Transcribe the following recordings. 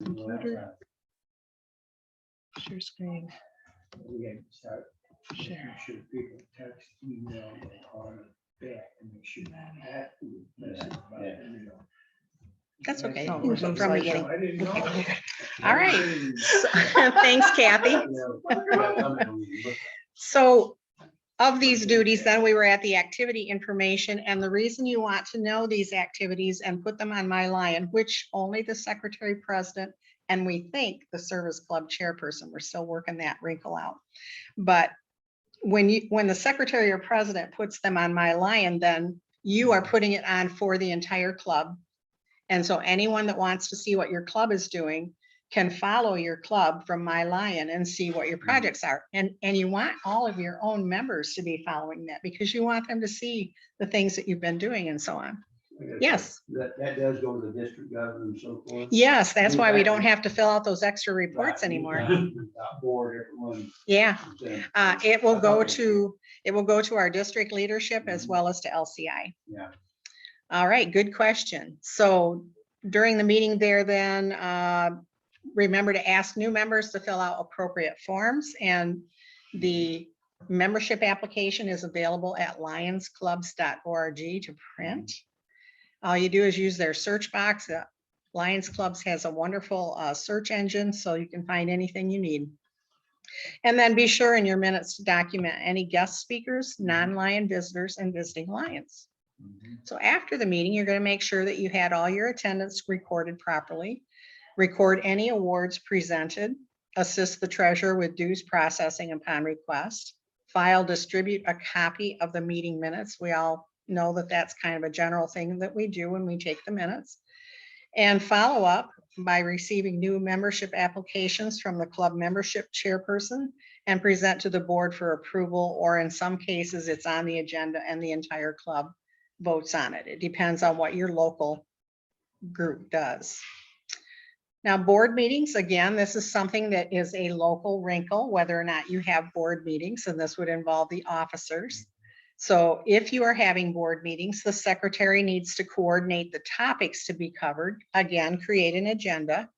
Computer. Share screen. We had to start Share. making sure people text, email, and call it back, and make sure that message about it, you know. That's okay. That's You can something from like beginning. I didn't know. Okay. All right. Thanks, Kathy. So of these duties, then we were at the activity information, and the reason you want to know these activities and put them on My Lion, which only the secretary president and we think the service club chairperson, we're still working that wrinkle out. But when the secretary or president puts them on My Lion, then you are putting it on for the entire club. And so anyone that wants to see what your club is doing can follow your club from My Lion and see what your projects are. And you want all of your own members to be following that because you want them to see the things that you've been doing and so on. Yes. That does go to the district governor and so forth. Yes, that's why we don't have to fill out those extra reports anymore. Yeah. It will go to our district leadership as well as to LCI. Yeah. All right, good question. So during the meeting there then, remember to ask new members to fill out appropriate forms, and the membership application is available at lionsclubs.org to print. All you do is use their search box. Lions Clubs has a wonderful search engine, so you can find anything you need. And then be sure in your minutes to document any guest speakers, non-lion visitors, and visiting lions. So after the meeting, you're going to make sure that you had all your attendance recorded properly, record any awards presented, assist the treasurer with dues processing upon request, file, distribute a copy of the meeting minutes. We all know that that's kind of a general thing that we do when we take the minutes, and follow up by receiving new membership applications from the club membership chairperson and present to the board for approval, or in some cases it's on the agenda and the entire club votes on it. It depends on what your local group does. Now, board meetings, again, this is something that is a local wrinkle, whether or not you have board meetings, and this would involve the officers. So if you are having board meetings, the secretary needs to coordinate the topics to be covered. Again, create an agenda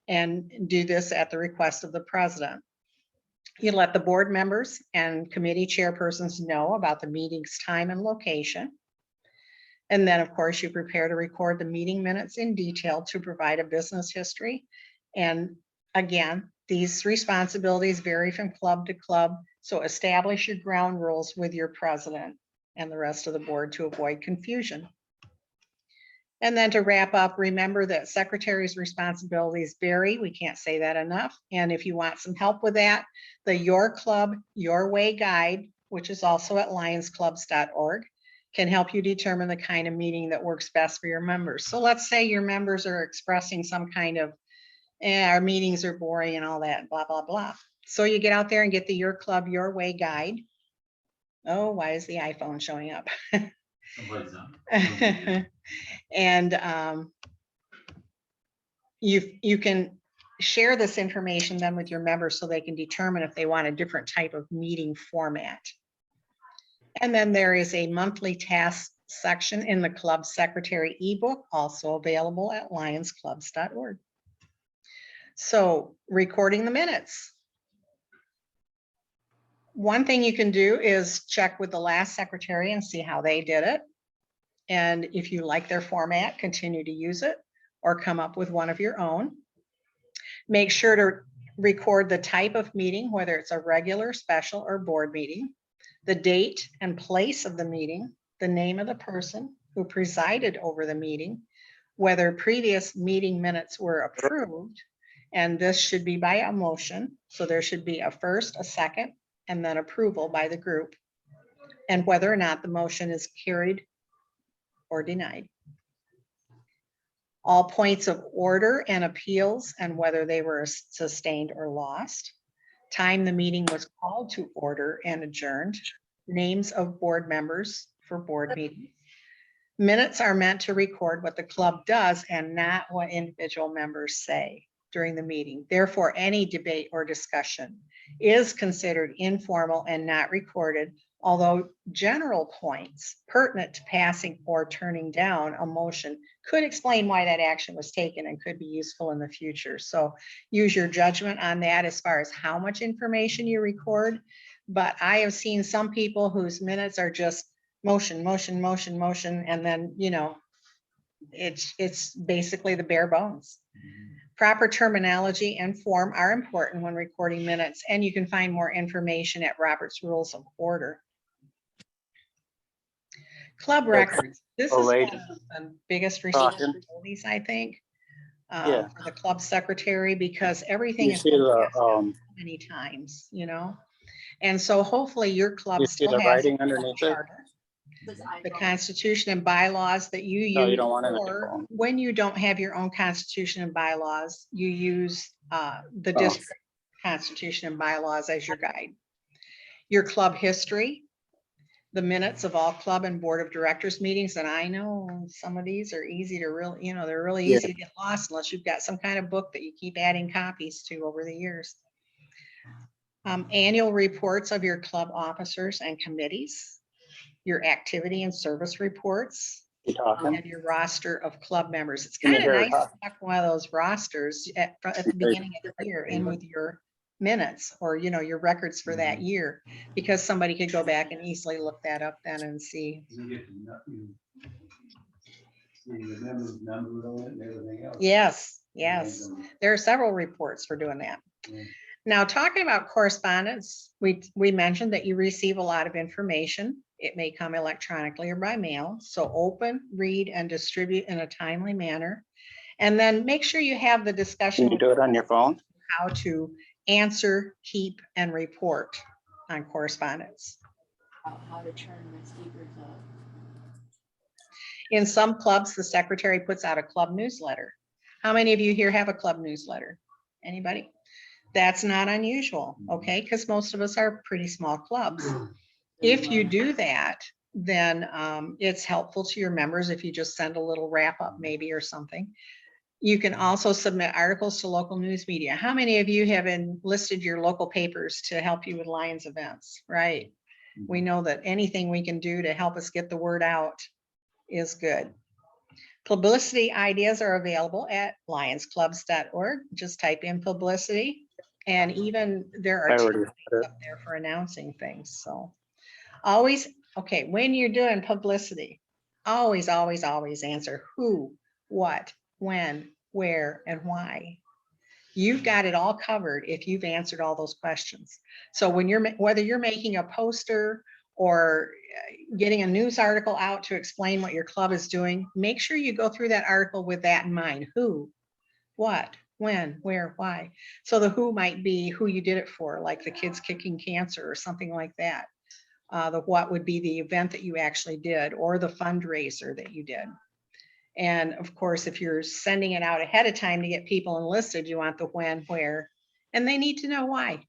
and do this at the request of the president. You let the board members and committee chairpersons know about the meeting's time and location. And then, of course, you prepare to record the meeting minutes in detail to provide a business history. And again, these responsibilities vary from club to club. So establish your ground rules with your president and the rest of the board to avoid confusion. And then to wrap up, remember that secretary's responsibilities vary. We can't say that enough. And if you want some help with that, the Your Club, Your Way guide, which is also at lionsclubs.org, can help you determine the kind of meeting that works best for your members. So let's say your members are expressing some kind of, our meetings are boring and all that, blah, blah, blah. So you get out there and get the Your Club, Your Way guide. Oh, why is the iPhone showing up? And you can share this information then with your members so they can determine if they want a different type of meeting format. And then there is a monthly task section in the club secretary ebook, also available at lionsclubs.org. So recording the minutes. One thing you can do is check with the last secretary and see how they did it. And if you like their format, continue to use it or come up with one of your own. Make sure to record the type of meeting, whether it's a regular, special, or board meeting, the date and place of the meeting, the name of the person who presided over the meeting, whether previous meeting minutes were approved, and this should be by a motion. So there should be a first, a second, and then approval by the group, and whether or not the motion is carried or denied. All points of order and appeals and whether they were sustained or lost. Time the meeting was called to order and adjourned. Names of board members for board meetings. Minutes are meant to record what the club does and not what individual members say during the meeting. Therefore, any debate or discussion is considered informal and not recorded Although general points pertinent to passing or turning down a motion could explain why that action was taken and could be useful in the future. So use your judgment on that as far as how much information you record. But I have seen some people whose minutes are just motion, motion, motion, motion, and then, you know, it's basically the bare bones. Proper terminology and form are important when recording minutes, and you can find more information at Robert's Rules of Order. Club records. This is one of the biggest responsibilities, I think, for the club secretary, because everything is many times, you know. And so hopefully your club still has writing underneath it. The Constitution and bylaws that you No, you use, don't want it on your or phone. when you don't have your own Constitution and bylaws, you use the district Constitution and bylaws as your guide. Your club history, the minutes of all club and board of directors meetings, and I know some of these are easy to really, you know, they're really easy to get lost unless you've got some kind of book that you keep adding copies to over the years. Annual reports of your club officers and committees, your activity and service reports, and your roster of club members. It's kind of nice to have one of those rosters at the beginning of the year in with your minutes, or, you know, your records for that year, because somebody could go back and easily look that up then and see. Yes, yes. There are several reports for doing that. Now, talking about correspondence, we mentioned that you receive a lot of information. It may come electronically or by mail. So open, read, and distribute in a timely manner. And then make sure you have the discussion. Can you do it on your phone? How to answer, keep, and report on correspondence. How to turn my speakers up. In some clubs, the secretary puts out a club newsletter. How many of you here have a club newsletter? Anybody? That's not unusual, okay? Because most of us are pretty small clubs. If you do that, then it's helpful to your members if you just send a little wrap up maybe or something. You can also submit articles to local news media. How many of you have enlisted your local papers to help you with Lions events, right? We know that anything we can do to help us get the word out is good. Publicity ideas are available at lionsclubs.org. Just type in publicity, and even there are templates up there for announcing things. So always, okay, when you're doing publicity, always, always, always answer who, what, when, where, and why. You've got it all covered if you've answered all those questions. So when whether you're making a poster or getting a news article out to explain what your club is doing, make sure you go through that article with that in mind. Who, what, when, where, why. So the who might be who you did it for, like the kids kicking cancer or something like that. The what would be the event that you actually did, or the fundraiser that you did. And of course, if you're sending it out ahead of time to get people enlisted, you want the when, where, and they need to know why.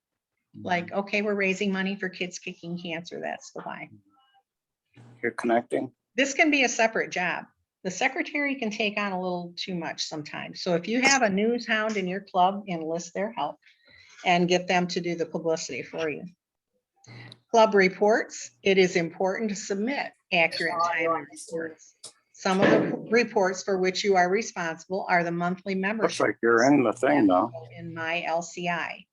Like, okay, we're raising money for kids kicking cancer. That's the why. You're connecting. This can be a separate job. The secretary can take on a little too much sometimes. So if you have a news hound in your club, enlist their help and get them to do the publicity for you. Club reports. It is important to submit accurate and timely reports. Some of the reports for which you are responsible are the monthly membership. Looks like you're in the thing though. In my LCI.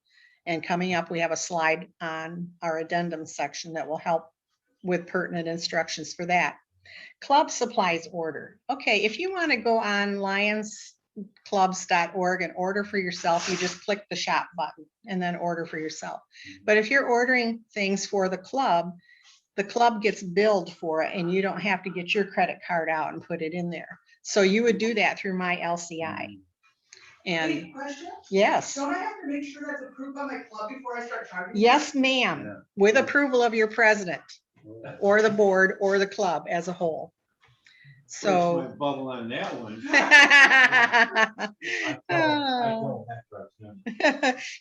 And coming up, we have a slide on our addendum section that will help with pertinent instructions for that. Club supplies order. Okay, if you want to go on lionsclubs.org and order for yourself, you just click the shop button and then order for yourself. But if you're ordering things for the club gets billed for it, and you don't have to get your credit card out and put it in there. So you would do that through my LCI. And Hey, question? yes. Don't I have to make sure that's approved by my club before I start charging? Yes, ma'am, with approval of your president or the board or the club as a whole. So. My bubble on that one.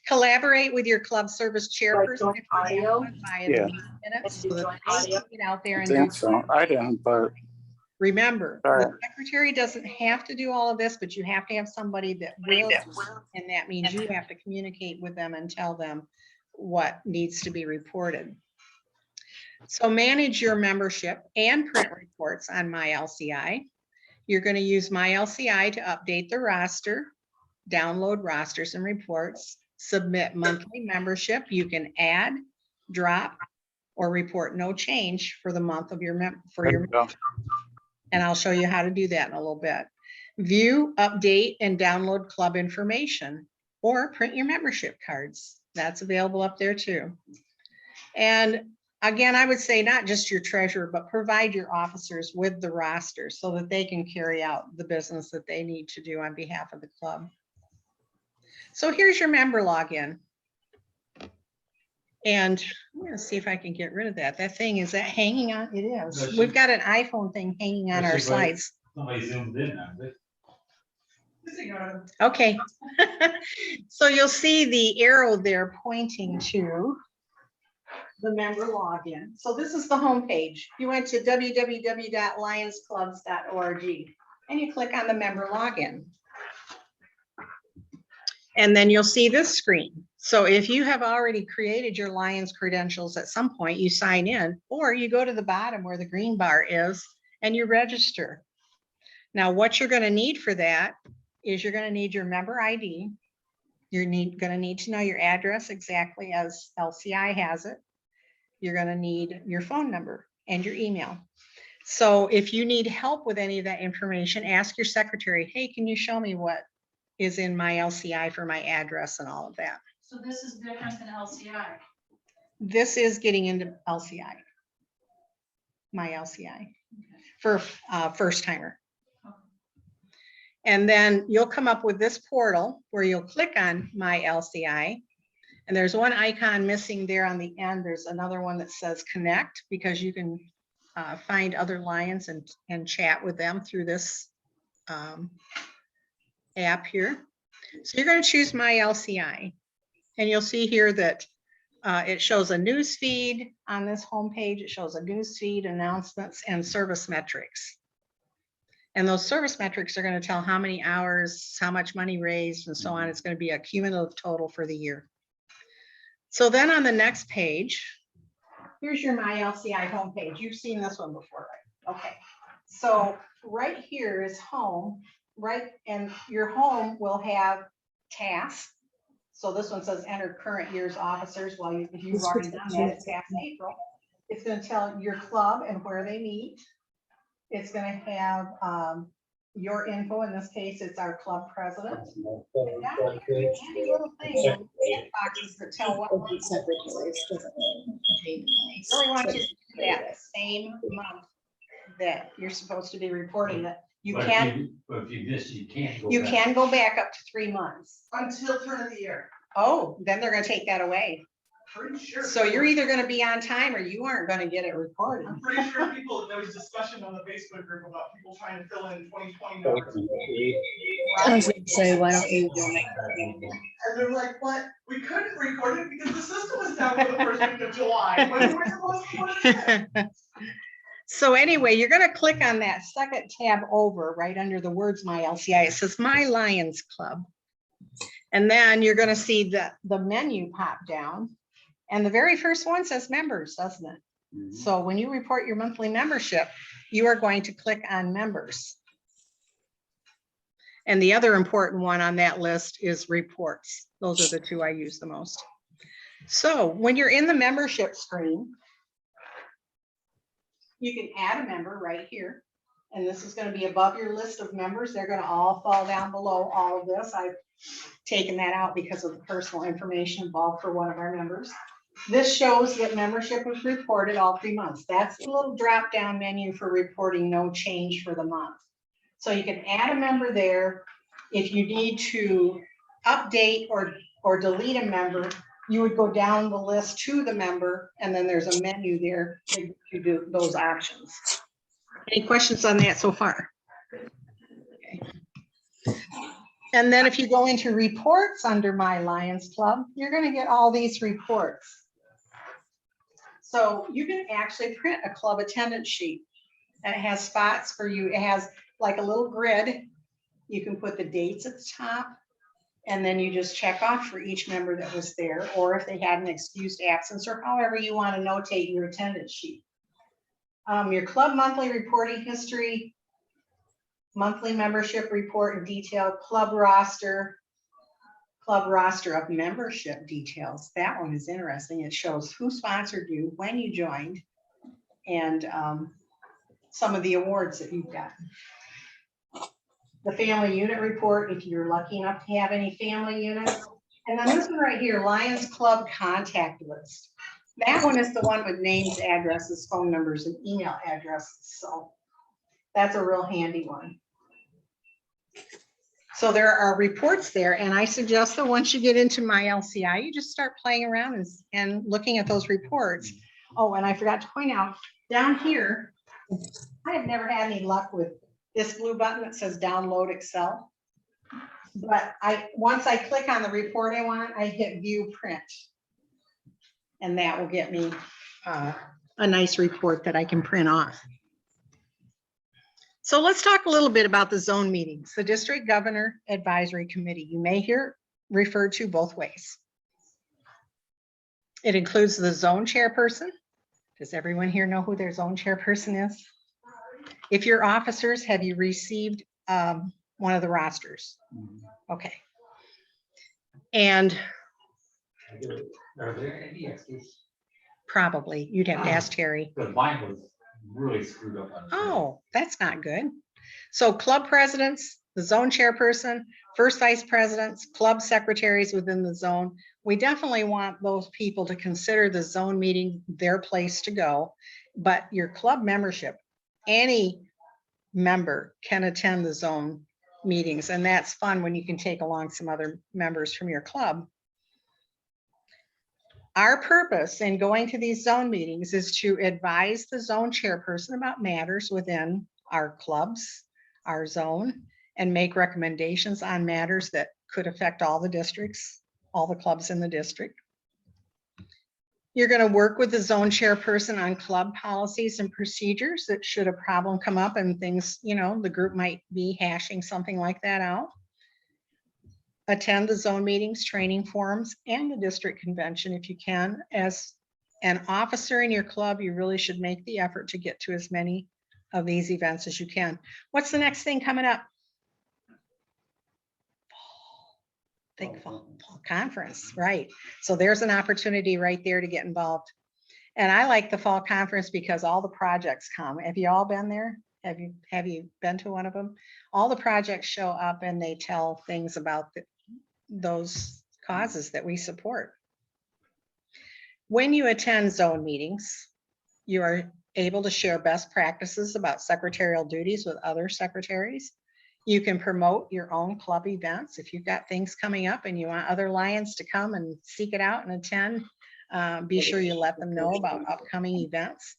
Collaborate with your club service chairperson. Joint audio? Yeah. So that they can get out there I and think do. so. I didn't, but Remember, All the right. secretary doesn't have to do all of this, but you have to have somebody that will, and that means you have to communicate with them and tell them what needs to be reported. So manage your membership and print reports on My LCI. You're going to use My LCI to update the roster, download rosters and reports, submit monthly membership. You can add, drop, or report no change for the month of your There you go. and I'll show you how to do that in a little bit. View, update, and download club information or print your membership cards. That's available up there too. And again, I would say not just your treasurer, but provide your officers with the roster so that they can carry out the business that they need to do on behalf of the club. So here's your member login. And I'm gonna see if I can get rid of that. That thing, is that hanging on? It is. We've got an iPhone thing hanging on our slides. Somebody zoomed in on it. Okay. So you'll see the arrow there pointing to the member login. So this is the home page. You went to www.lionsclubs.org and you click on the member login. And then you'll see this screen. So if you have already created your Lions credentials at some point, you sign in, or you go to the bottom where the green bar is and you register. Now, what you're going to need for that is you're going to need your member ID. You're going to need to know your address exactly as LCI has it. You're going to need your phone number and your email. So if you need help with any of that information, ask your secretary, hey, can you show me what is in my LCI for my address and all of that. So this is different than LCI. This is getting into LCI. My LCI for first timer. And then you'll come up with this portal where you'll click on My LCI. And there's one icon missing there on the end. There's another one that says connect, because you can find other Lions and chat with them through this app here. So you're going to choose My LCI. And you'll see here that it shows a news feed on this homepage. It shows a news feed, announcements, and service metrics. And those service metrics are going to tell how many hours, how much money raised, and so on. It's going to be a cumulative total for the year. So then on the next page, here's your My LCI homepage. You've seen this one before, right? Okay. So right here is home, right? And your home will have tasks. So this one says enter current year's officers. Well, if you've already done that, it's past April. It's going to tell your club and where they meet. It's going to have your info. In this case, it's our club president. And down here, handy little thing, little boxes that tell what month. Really want you to do that the same month that you're supposed to be reporting that. You But can, if you miss, you can't go you back. can go back up to 3 months. Until turn of the year. Oh, then they're going to take that away. Pretty sure. So you're either going to be on time or you aren't going to get it recorded. I'm pretty sure there was discussion on the Facebook group about people trying to fill in 2020 numbers. I was gonna say, why don't you do it? And they're like, what? We couldn't record it because the system was down for the first week of July. When we were supposed to put it in. So anyway, you're going to click on that second tab over right under the words My LCI. It says My Lions Club. And then you're going to see the menu pop down. And the very first one says members, doesn't it? Mhm. So when you report your monthly membership, you are going to click on members. And the other important one on that list is reports. Those are the two I use the most. So when you're in the membership screen, you can add a member right here. And this is going to be above your list of members. They're going to all fall down below all of this. I've taken that out because of the personal information involved for one of our members. This shows that membership was reported all 3 months. That's the little drop down menu for reporting no change for the month. So you can add a member there. If you need to update or delete a member, you would go down the list to the member, and then there's a menu there to do those options. Any questions on that so far? Okay. And then if you go into reports under My Lions Club, you're going to get all these reports. So you can actually print a club attendance sheet, and it has spots for you. It has like a little grid. You can put the dates at the top, And then you just check off for each member that was there, or if they had an excused absence, or however you want to notate your attendance sheet. Your club monthly reporting history, monthly membership report and detail, club roster of membership details. That one is interesting. It shows who sponsored you, when you joined, and some of the awards that you've gotten. The family unit report, if you're lucky enough to have any family units. And then this one right here, Lions Club contact list. That one is the one with names, addresses, phone numbers, and email addresses. So that's a real handy one. So there are reports there, and I suggest that once you get into my LCI, you just start playing around and looking at those reports. Oh, and I forgot to point out, down here, I have never had any luck with this blue button that says download Excel. But once I click on the report I want, I hit view print. And that will get me a nice report that I can print off. So let's talk a little bit about the zone meetings, the District Governor Advisory Committee. You may hear referred to both ways. It includes the zone chairperson. Does everyone here know who their zone chairperson is? If you're officers, have you received one of the rosters? Okay. And Are there any extras? probably, you'd have to ask Terry. Because mine was really screwed up on. Oh, that's not good. So club presidents, the zone chairperson, first vice presidents, club secretaries within the zone. We definitely want those people to consider the zone meeting their place to go. But your club membership, any member can attend the zone meetings, and that's fun when you can take along some other members from your club. Our purpose in going to these zone meetings is to advise the zone chairperson about matters within our clubs, our zone, and make recommendations on matters that could affect all the districts, all the clubs in the district. You're going to work with the zone chairperson on club policies and procedures that should a problem come up and things, you know, the group might be hashing something like that out. Attend the zone meetings, training forums, and the district convention if you can. As an officer in your club, you really should make the effort to get to as many of these events as you can. What's the next thing coming up? Think fall conference, right? So there's an opportunity right there to get involved. And I like the fall conference because all the projects come. Have you all been there? Have you been to one of them? All the projects show up and they tell things about those causes that we support. When you attend zone meetings, you are able to share best practices about secretarial duties with other secretaries. You can promote your own club events. If you've got things coming up and you want other Lions to come and seek it out and attend, be sure you let them know about upcoming events.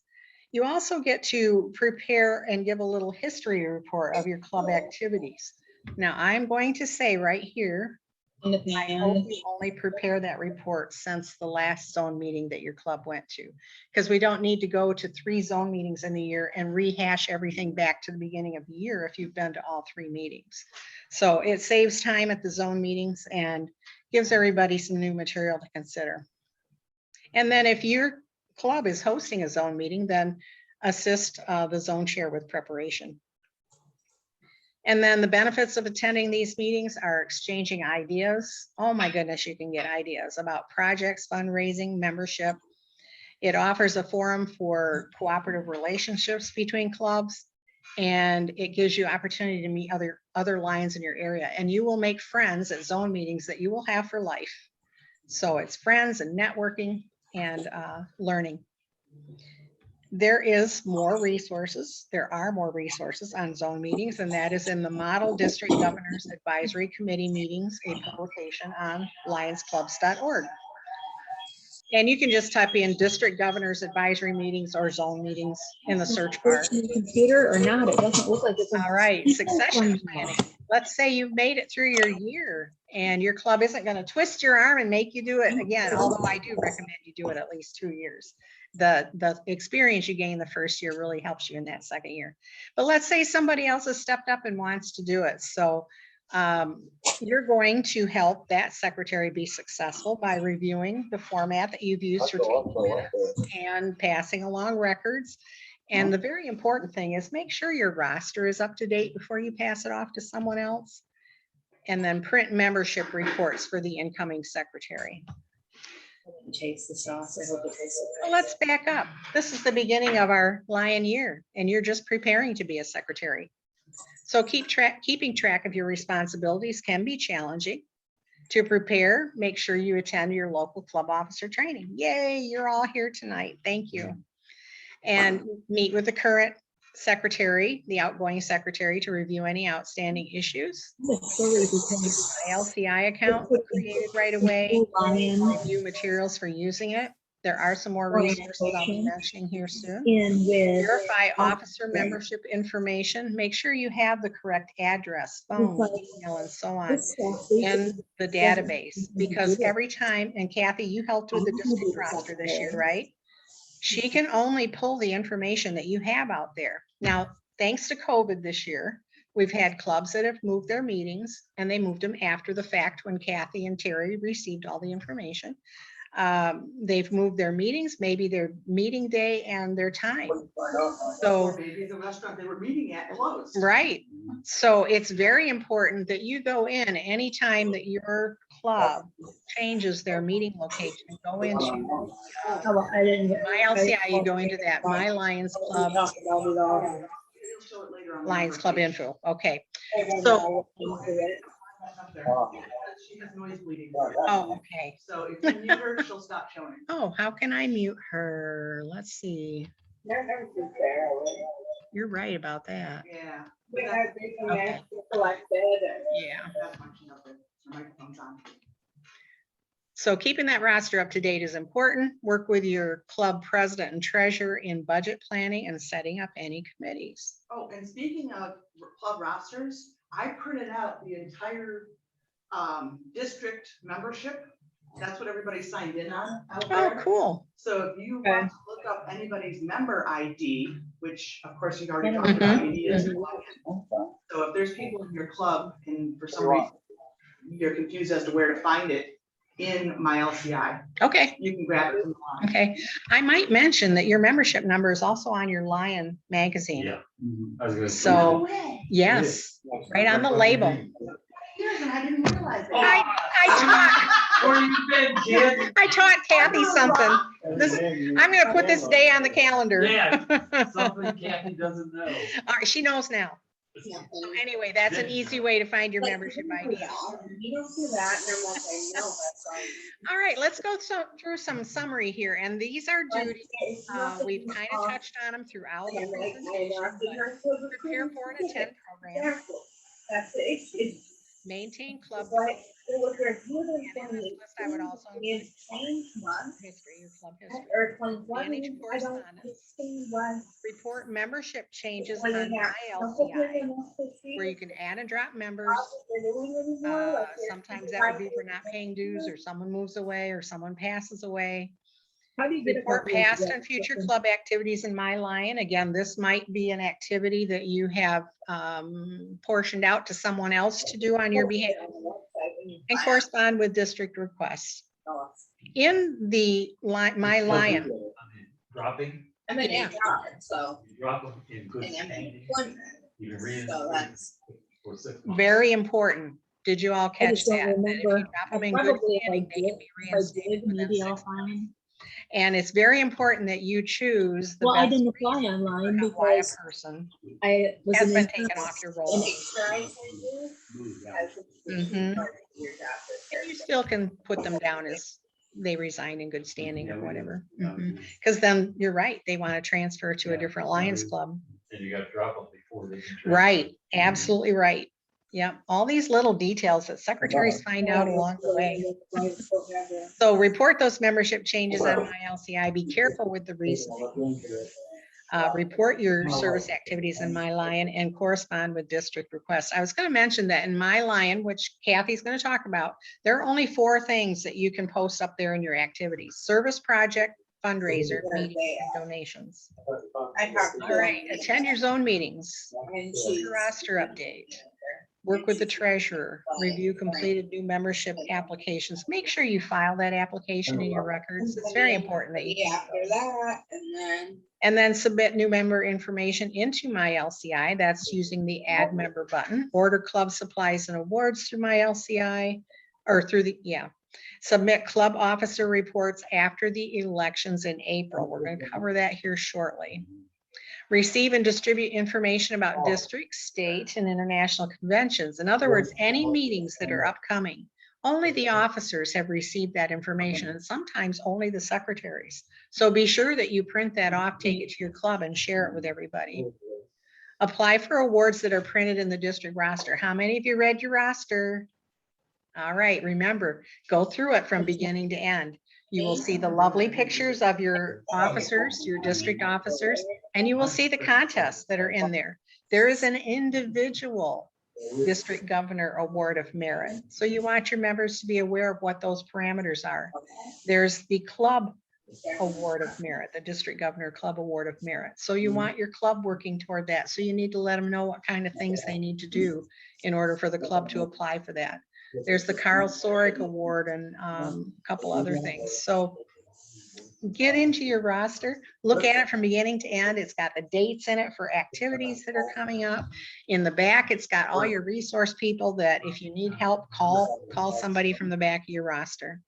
You also get to prepare and give a little history report of your club activities. Now, I'm going to say right here, I hope you only prepare that report since the last zone meeting that your club went to, because we don't need to go to 3 zone meetings in the year and rehash everything back to the beginning of the year if you've been to all 3 meetings. So it saves time at the zone meetings and gives everybody some new material to consider. And then if your club is hosting a zone meeting, then assist the zone chair with preparation. And then the benefits of attending these meetings are exchanging ideas. Oh my goodness, you can get ideas about projects, fundraising, membership. It offers a forum for cooperative relationships between clubs, and it gives you opportunity to meet other Lions in your area. And you will make friends at zone meetings that you will have for life. So it's friends and networking and learning. There is more resources. There are more resources on zone meetings, and that is in the Model District Governors Advisory Committee meetings, a publication on lionsclubs.org. And you can just type in District Governors Advisory Meetings or zone meetings in the search bar. Computer or not, it doesn't look like it's. All right, succession planning. Let's say you've made it through your year and your club isn't going to twist your arm and make you do it again, although I do recommend you do it at least 2 years. The experience you gain the first year really helps you in that second year. But let's say somebody else has stepped up and wants to do it. So You're going to help that secretary be successful by reviewing the format that you've used for taking minutes and passing along records. And the very important thing is make sure your roster is up to date before you pass it off to someone else. And then print membership reports for the incoming secretary. Taste the sauce. I hope it tastes Well, let's back up. This is the beginning of our Lion year, and you're just preparing to be a secretary. So keeping track of your responsibilities can be challenging. To prepare, make sure you attend your local club officer training. Yay, you're all here tonight. Thank you. And meet with the current secretary, the outgoing secretary, to review any outstanding issues. LCI account created right away. Review materials for using it. There are some more resources I'll be mentioning here soon. Verify officer membership information. Make sure you have the correct address, phone, email, and so on in the database. Because every time, and Kathy, you helped with the district roster this year, right? She can only pull the information that you have out there. Now, thanks to COVID this year, we've had clubs that have moved their meetings, and they moved them after the fact when Kathy and Terry received all the information. They've moved their meetings, maybe their meeting day and their time. So Or maybe the restaurant they were meeting at closed. right. So it's very important that you go in anytime that your club changes their meeting location. Go into My LCI, you go into that My Lions Club, It'll show it later on the Lions number Club page. info. Okay. So, Up there. She has noise bleeding. oh, okay. So if you mute her, she'll stop showing. Oh, how can I mute her? Let's see. You're right about that. Yeah. Okay. Yeah. That's when she's up there. Her microphone's on. So keeping that roster up to date is important. Work with your club president and treasurer in budget planning and setting up any committees. Oh, and speaking of club rosters, I printed out the entire district membership. That's what everybody signed in on out Oh, there. cool. So if you want to look up anybody's member ID, which of course you've already talked Mhm. about, you need it. So if there's people in your club and for some reason you're confused as to where to find it in my LCI, Okay. you can grab it from the line. Okay. I might mention that your membership number is also on your Lion magazine. Yeah. I was gonna say. So, yes, right on the label. Here's, and I didn't realize I that. Where you been, kid? I taught Kathy something. This, I'm gonna put this day on the calendar. Yeah. Something Kathy doesn't know. All right, she knows now. So anyway, that's an easy way to find your membership ID. All right, let's go through some summary here, and these are duties. We've kind of touched on them throughout the presentation. But prepare for and attend programs, maintain club. And in this list, I would also include history, your club history. Manage correspondence. Report membership changes on my LCI, where you can add and drop members. Sometimes that would be for not paying dues, or someone moves away, or someone passes away. Report past and future club activities in My Lion. Again, this might be an activity that you have portioned out to someone else to do on your behalf. And correspond with district requests. In the My Lion. Dropping, Yeah. So. you drop them in good standing. You can read So it that's. for 6 months. Very important. Did you all catch just don't that? That if you remember. drop them in good Probably if I standing, they can did, be if I reinstated did, within maybe I'll 6 months. find. And it's very important that you choose the Well, I best didn't apply reason online for why a because person I was has an been taken off your roll. Mhm. And you still can put them down as they resign in good standing or whatever. Because then you're right, they want to transfer to a different Lions Club. And you gotta drop them before they can. transfer. Right, absolutely right. Yep, all these little details that secretaries find out along the way. So report those membership changes on my LCI. Be careful with the reasoning. Report your service activities in My Lion and correspond with district requests. I was going to mention that in My Lion, which Kathy's going to talk about, there are only 4 things that you can post up there in your activities: service project, fundraiser, meeting, and donations. All right, attend your zone meetings, your roster update, Work with the treasurer, review completed new membership applications. Make sure you file that application in your records. It's very important that you do. After that, and And then submit new member information into my LCI. That's using the add member button. Order club supplies and awards through my LCI or through the, Submit club officer reports after the elections in April. We're going to cover that here shortly. Receive and distribute information about districts, state, and international conventions. In other words, any meetings that are upcoming. Only the officers have received that information, and sometimes only the secretaries. So be sure that you print that off, take it to your club, and share it with everybody. Apply for awards that are printed in the district roster. How many of you read your roster? All right, remember, go through it from beginning to end. You will see the lovely pictures of your officers, your district officers, and you will see the contests that are in there. There is an individual district governor award of merit. So you want your members to be aware of what those parameters are. There's the club award of merit, the district governor club award of merit. So you want your club working toward that. So you need to let them know what kind of things they need to do in order for the club to apply for that. There's the Carl Sorick Award and a couple other things. So get into your roster, look at it from beginning to end. It's got the dates in it for activities that are coming up. In the back, it's got all your resource people that if you need help, call somebody from the back of your roster.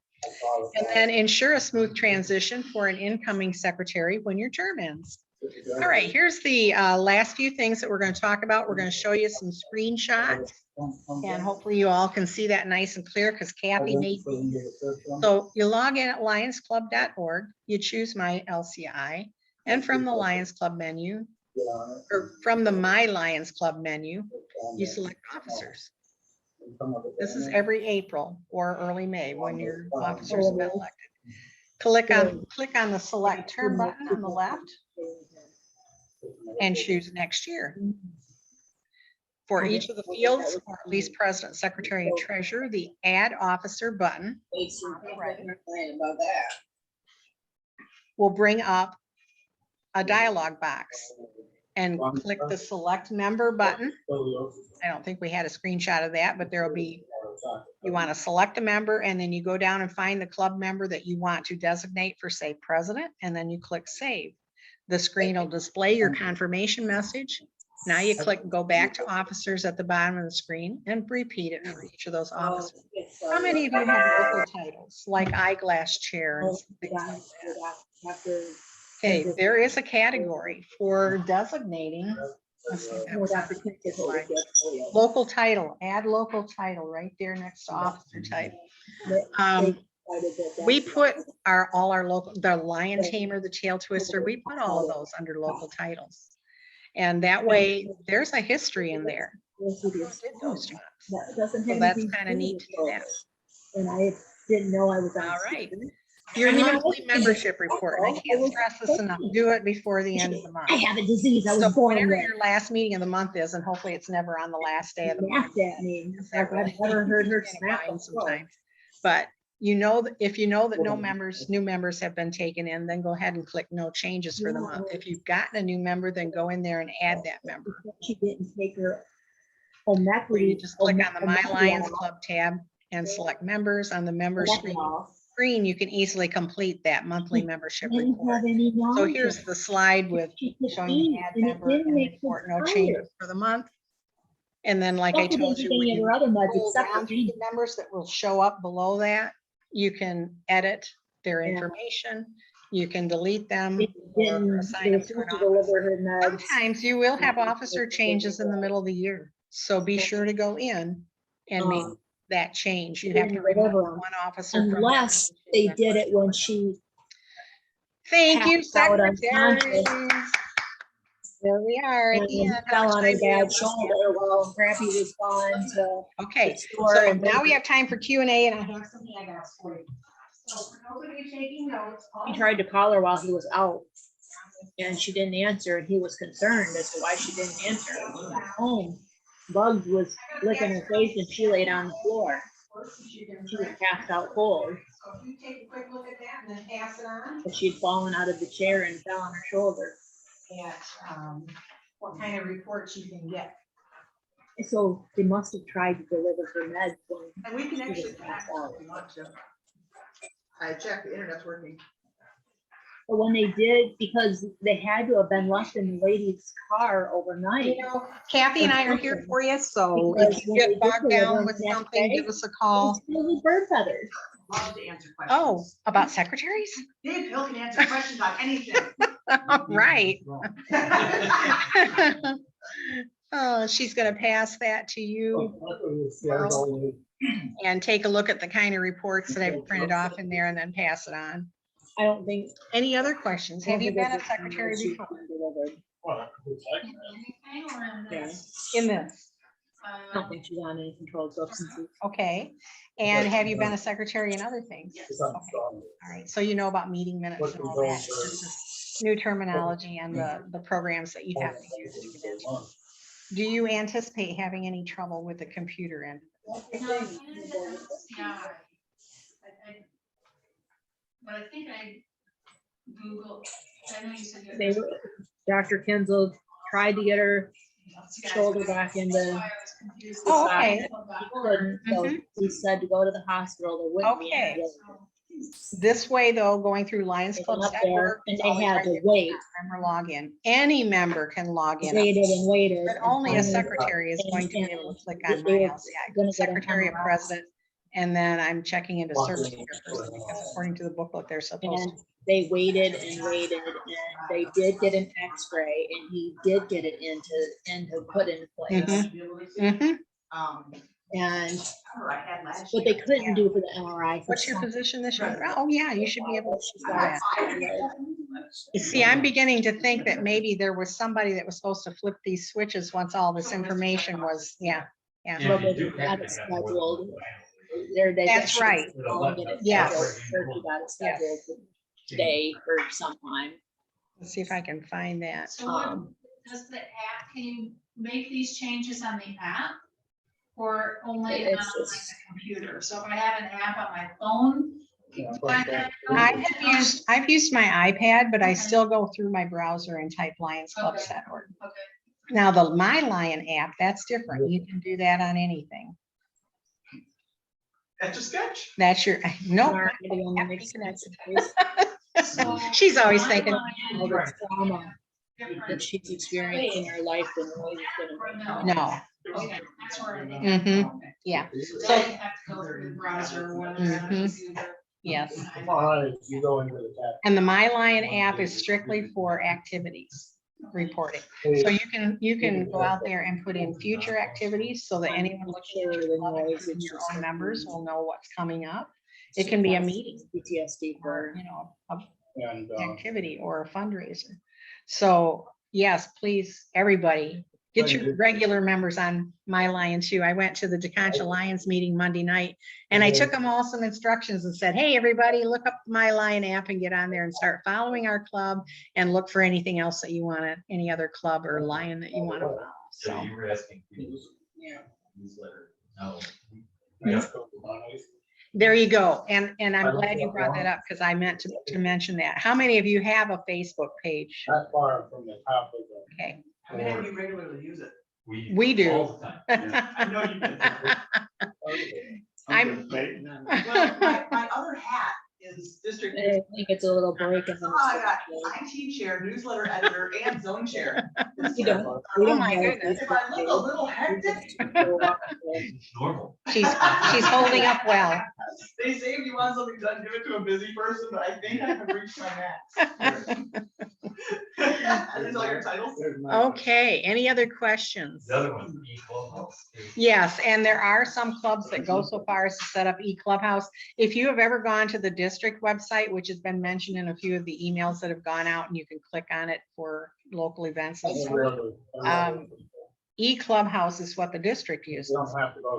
And then ensure a smooth transition for an incoming secretary when your term ends. All right, here's the last few things that we're going to talk about. We're going to show you some screenshots. And hopefully you all can see that nice and clear because Kathy made these. So you log in at lionsclub.org, you choose my LCI, and from the Lions Club menu, or from the My Lions Club menu, you select officers. This is every April or early May when your officers have been elected. Click on the select term button on the left and choose next year. For each of the fields, or at least president, secretary, and treasurer, the add officer button will bring up a dialog box and click the select member button. I don't think we had a screenshot of that, but there'll be, you want to select a member and then you go down and find the club member that you want to designate for, say, president, and then you click save. The screen will display your confirmation message. Now you click go back to officers at the bottom of the screen and repeat it for each of those officers. How many of you have local titles like eyeglass chair and things like that? Okay, there is a category for designating. Let's see if that was on the slide. Local title, add local title right there next to officer title. We put all our local, the lion tamer, the tail twister, we put all of those under local titles. And that way there's a history in there. Who did those jobs? So that's kind of neat to do that. And I didn't know I was on. All right. Your monthly membership report. And I can't stress this enough. Do it before the end of the month. I have a disease. I was So born whenever with. your last meeting of the month is, and hopefully it's never on the last day of the month. Laughed at me. I've never heard her snap Sometimes. But you know, if you know that no new members have been taken in, then go ahead and click no changes for the month. If you've gotten a new member, then go in there and add that member. She didn't take her home Or you equity. just click on the My Lions Club tab and select members on the members screen. You can easily complete that monthly membership report. So here's the slide with showing the add member and report no changes for the month. And then like I told you, when you scroll down through the members that will show up below that, you can edit their information. You can delete them or assign them to an officer. Sometimes you will have officer changes in the middle of the year. So be sure to go in and make that change. You have to remove one officer. Unless they did it when she. Thank you, passed out secretaries. There we are. At the And end. fell on her dad's shoulder while Grappy was gone to. Okay, the store so and now we have time for Q&A and I have some handouts for you. So for those of you taking notes. He tried to call her while he was out. And she didn't answer, and he was concerned as to why she didn't answer. Home, Bugs was licking her face and she laid on the floor. She was passed out cold. So if you take a quick look at that and then pass it on. But she'd fallen out of the chair and fell on her shoulder. At what kind of reports you can get. So they must have tried to deliver her meds when And we can she actually was connect passed out. if you want to. I checked, the internet's working. But when they did, because they had to have been left in the lady's car overnight. You know, Kathy and I are here for you, so if Because you when they get did bogged deliver down them with the next something, day, give us a It's call. filled with bird feathers. Love to answer questions. Oh, about secretaries? Dave Hill can answer questions on anything. Right. Oh, she's gonna pass that to you and take a look at the kind of reports that I've printed off in there and then pass it on. I don't think. Any other questions? Have you been a secretary before? Yeah, In this? I don't think she's on any controlled substances. Okay. And have you been a secretary in other things? Yes. Okay. All right. So you know about meeting minutes and all that. It's just new terminology and the programs that you have to use to get into. Do you anticipate having any trouble with the computer end? Yeah. But I think I Googled, I know you said. They were- Dr. Kinzel tried to get her shoulder back into. Oh, okay. He couldn't, so he said to go to the hospital. There wouldn't be any Okay. way. This way though, going through Lions They Club went up Network, there and it's they always had right to there. wait, Member login. Any member can log in. waited and waited. But and only a finally- secretary is going to be able to click on They my were LCI. I gonna go get an secretary of MRI. president, and then I'm checking into service care person, because according to the booklet, they're supposed And to. they waited and waited, and they did get an X-ray, and he did get it into put into place. Mhm. And, Remember I had last but they year. couldn't do for the MRI. for What's your some- position this year? Oh, yeah, you should be able to She's do got that. it. You see, I'm beginning to think that maybe there was somebody that was supposed to flip these switches once all this information was, yeah. But they got it scheduled. They That's she right. was calling it Yes. scheduled, or she got it scheduled for today or sometime. Let's see if I can find that. So what, does the app, can you make these changes on the app? Or only on It's like just- the computer? So if I have an app on my phone. I've used my iPad, but I Okay. still go through my browser and type lionsclubs.org. Okay. Now, the My Lion app, that's different. You can do that on anything. Etch a sketch. That's your, no. Mark, maybe on the next So She's always my thinking. line all the trauma that different she's experienced in her life and the way it's or gonna. no? No, Okay, that's where I think. Mhm. Okay. yeah, So I have to go through the browser, whether it's on the Mhm. computer. yes. You go into the tab. And the My Lion app is strictly for activities reporting. So you can go out there and put in future activities so that anyone looking at your club, including your own members, will know what's coming up. It can be a meeting PTSD or, for. you know, a And, activity or a fundraiser. So yes, please, everybody, get your regular members on My Lion too. I went to the DeConcha Lions meeting Monday night and I took them all some instructions and said, hey, everybody, look up the My Lion app and get on there and start following our club and look for anything else that you want to, any other club or lion that you want to follow. So So, you were asking people. Yeah. Newsletter. No. there you go. And I'm glad you brought that up because I meant to mention that. How many of you have a Facebook page? Not far from the top of the. Okay. How many of you regularly use it? We do. All the time. I know you do. I'm- Well, my other hat is district. I think it's a little break in Oh, I got the. IT chair, newsletter editor, and zone chair. We don't. We Oh don't my have a goodness. If I look a little hectic, It's normal. She's holding up well. they say if you want something done, give it to a busy person, but I think I have reached my max. And there's all your titles. Okay, any other questions? The other one, equal. Yes, and there are some clubs that go so far as to set up e-clubhouse. If you have ever gone to the district website, which has been mentioned in a few of the emails that have gone out, and you can click on it for local events and stuff. E-clubhouse is what the district uses.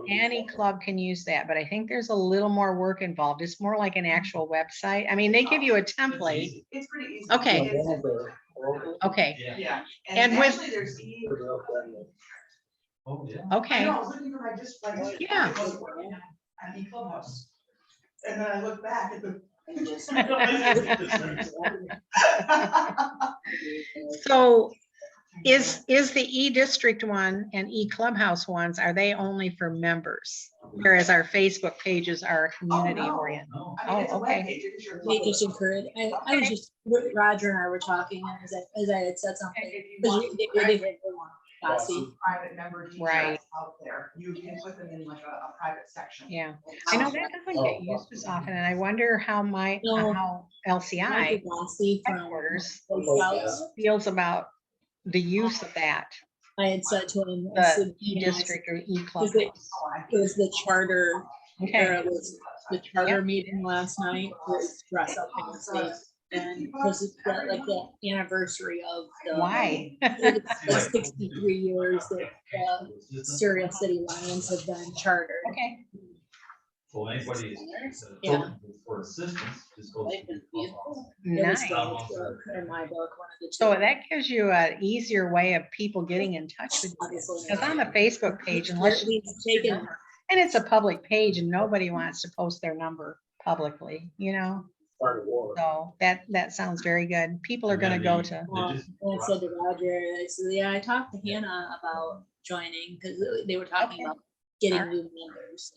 Any club can use that, but I think there's a little more work involved. It's more like an actual website. I mean, they give you a template. It's pretty easy. Okay. It's- Okay, Yeah. Yeah, And and with- actually there's E. Oh, yeah. I okay. know, I was looking for my Yeah. On e-clubhouse. And then I look back at the. So Is the E-District one and E-Clubhouse ones, are they only for members? Whereas our Facebook pages are community no. oriented. No. I mean, it's a Oh, okay. webpage, it is your. They just encourage, I was just, Roger and I were talking, and as I had said something. And if you because want they didn't want Bossy. private member details Right. out there, you can put them in like a private section. Yeah, I know that doesn't get used as often, and I wonder how No. how LCI Roger Bossy from headquarters Boy Scouts, feels about the use of that, I had said to him, I said, the you know, I said, E-District or it E-Clubhouse. it was the charter, or Okay, it was the charter meeting last night, where it's dress up fancy. And this is like the anniversary of the. why? It's the 63 years that Stereo City Lions have been chartered. Okay, So anybody Yeah. for assistance, just go. It was nice. in my book, one of the two. So that gives you an easier way of people getting in touch with you. Obviously. Because on the Facebook page, unless you, We've taken, and it's a public page and nobody wants to post their number publicly, you know? Part of war. So that sounds very good. People are gonna go to, and I said to Roger, I said, yeah, I talked to Hannah about joining, because they were talking Okay. about getting Alright. new members.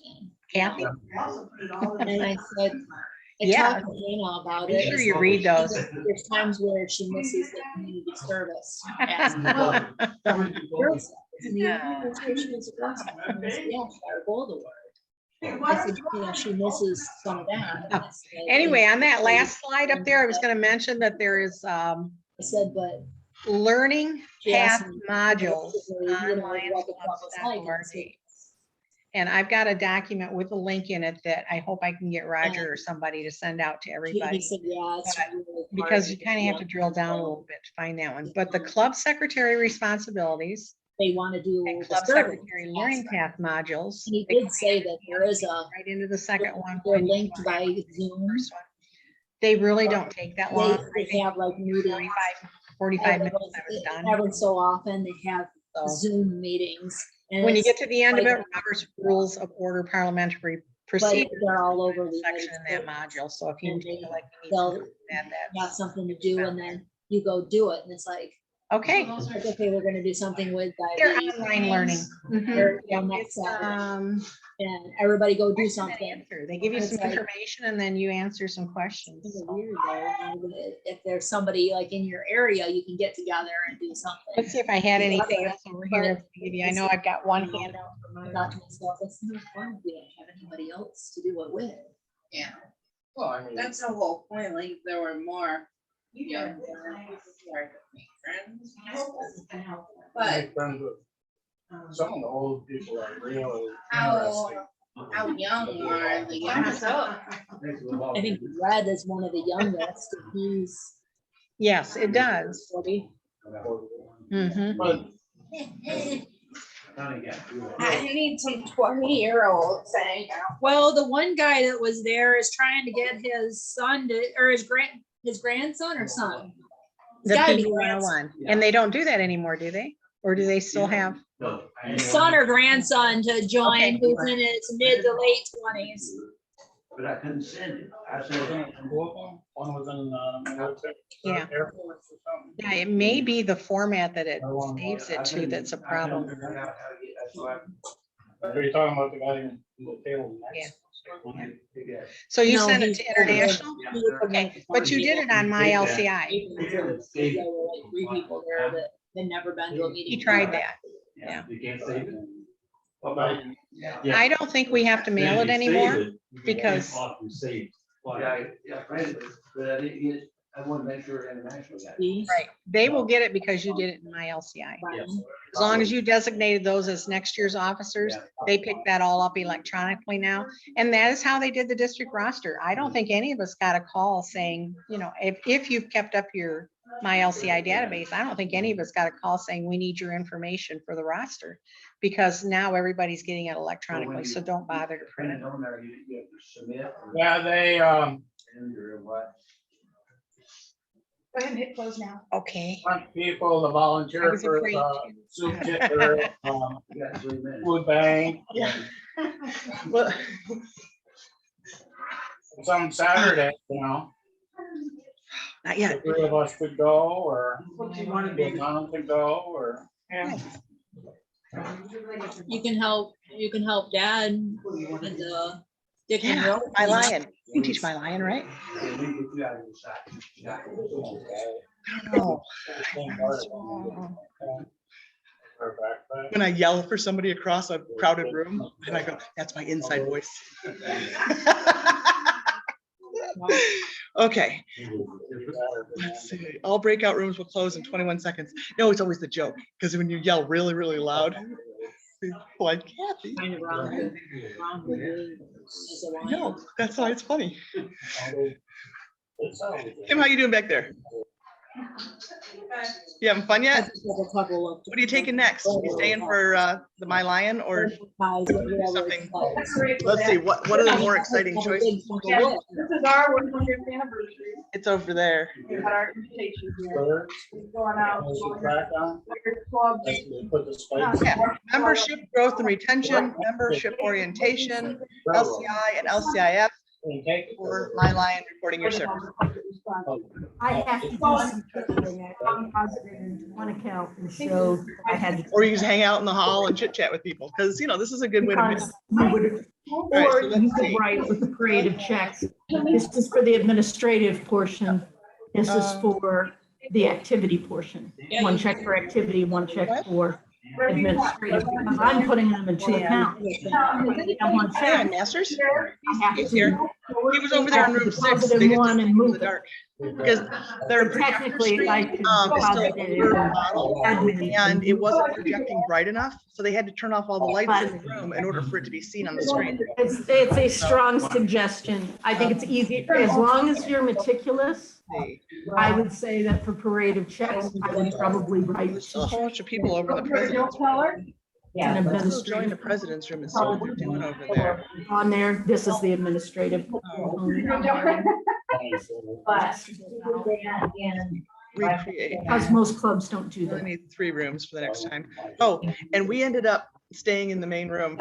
Kathy, And I said, I Yeah. talked to Hannah about make it. sure you read those. There's times where she misses the community service. aspect from Girl Scouts. And the other was where she was a Girl Scout. And I said, yeah, she got her gold award. I said, you know, she misses some of that. And I said, Anyway, on that last slide up there, I was gonna mention that there is I said, but learning she path asked me, modules you know, on what the club was like. And I said, Lions.org. And I've got a document with a link in it that I hope I can get Roger or somebody to send out to He everybody. said, yeah, it's really hard Because you kind of have to young drill down a people, little bit to find that one. But the club secretary responsibilities They want to do and the club service. secretary learning path modules. And he they did say that there is a, Right into the second one. they're when you linked go by to the Zoom. first one. They really don't take that long. I They think have like meetings. 45 minutes, I was done. Every so often, they have So, Zoom meetings. And when you it's- get to the end of like- it, Robert's Rules of Order Parliamentary but Procedure. they're all over the Section United in that States. module, so if you And feel like you need they'll- to add Got that. something to do, and then you go do it, and it's like, Okay, like, okay, we're gonna do something with they're diabetes. online learning. Mhm. They're next It's, Saturday, and everybody go do An something. answer. They give you It's some like- information and then you answer some questions. It's weird though, you know, that if there's somebody like in your area, you can get together and do something. Let's see if I had The anything other, else over here. to give you. I know I've got one handout. I thought to myself, that's not fun, we don't have anybody else to do it with. Yeah, Well, I mean, that's the whole point, like, there were more young people who are make friends. But make friends with some of the old people are really how, interesting. how young are the youngest? I think Red is one of the youngest, and he's Yes, it does. 40. Mhm. But I need some 20-year-olds saying, Well, the one guy that was there is trying to get his son to, or his grandson or son. It's The gotta be PB grandson. 101. And they don't do that anymore, do they? Or do they still have? Son or grandson to join, Okay. who's in his mid to late 20s. But I couldn't send it. I said. One was in, military. Yeah. Air Force or something. Yeah, it may be the format that it I want- saves I it to couldn't- that's a I couldn't problem. figure out how to get- that's why Are you talking about the guy in the table next? Yeah. So you No, sent it he's- to international? Okay, but you did it on my LCI. There were like 3 people there that had never been to a meeting. He tried that. Yeah. You can't save it. Yeah. I don't think we have to mail it anymore because- Saved. Yeah, frankly, but I didn't get, I want to make sure international got it. These, Right. They will get it because you did it in my LCI. Brian, As long as you designated those as next year's officers, they pick that all up electronically now. And that is how they did the district roster. I don't think any of us got a call saying, you know, if you've kept up your my LCI database, I don't think any of us got a call saying we need your information for the roster. Because now everybody's getting it electronically, so don't bother to print it. On there, you have to submit. Yeah, they, And or what? Go ahead and hit close now. Okay. want people to I volunteer was for afraid soup kitchen, You got 3 minutes. food bank. Well, Some Saturday, you know. the yet. three of us could go, or What do you want to the be? mom could go, or. You can help dad and stick and Yeah, rope. my lion. You can teach my lion, right? Oh. When I yell for somebody across a crowded room, and I go, that's my inside voice. Okay, let's see. All breakout rooms will close in 21 seconds. No, it's always the joke, because when you yell really, really loud, people like, Kathy. Kind of wrong. No, that's why it's funny. Kim, how you doing back there? You having fun yet? What are you taking next? You staying for the My Lion or something? Let's see, what are the more exciting choices? This is our 100th anniversary. It's over there. We had our invitation here. Going out. Club. Yeah, membership growth and retention, membership orientation, LCI and LCIF, or My Lion reporting your service. I have to do some trickling. I deposited into one account and showed I had to. Or you just hang out in the hall and chit chat with people, because this is a good way to. Because you would, right, or so you let's could see. write with the creative checks. This is for the administrative portion. This is for the activity portion. One check for activity, one check for administrative, because I'm putting them in two accounts. And one Hi, check, Masters. I have He's to. here. He was over there in room 6. Deposit They in just one didn't and go in move the it. dark. Because their But projector technically, screen I could is still deposit it over in model, admin. and it wasn't projecting bright enough, so they had to turn off all the lights in the room in order for it to be seen on the screen. It's a strong suggestion. I think it's easy, as long as you're meticulous. I would say that for parade of checks, I would probably write There's still a whole bunch of people over in the president's room. an Let's join the administrative president's room and see what they're doing over there. on there. This is the administrative. But Recreate. because most clubs don't do I that. need 3 rooms for the next time. Oh, and we ended up staying in the main room.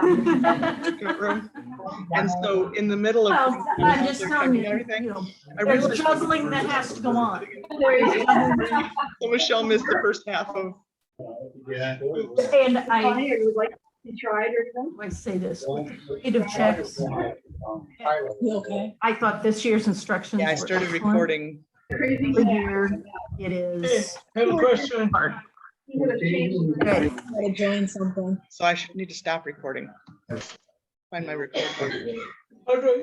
And so in the middle of. Well, I'm just they're telling checking you, everything, you know, I there's realized- juggling that has to go on. So Michelle missed the first half of. And I say this, with the creative checks, Okay. I thought this year's instructions. Yeah, I were started excellent. recording. Every year it is Have a question. hard. Gotta join something. So I should need to stop recording. Find my recording. Okay.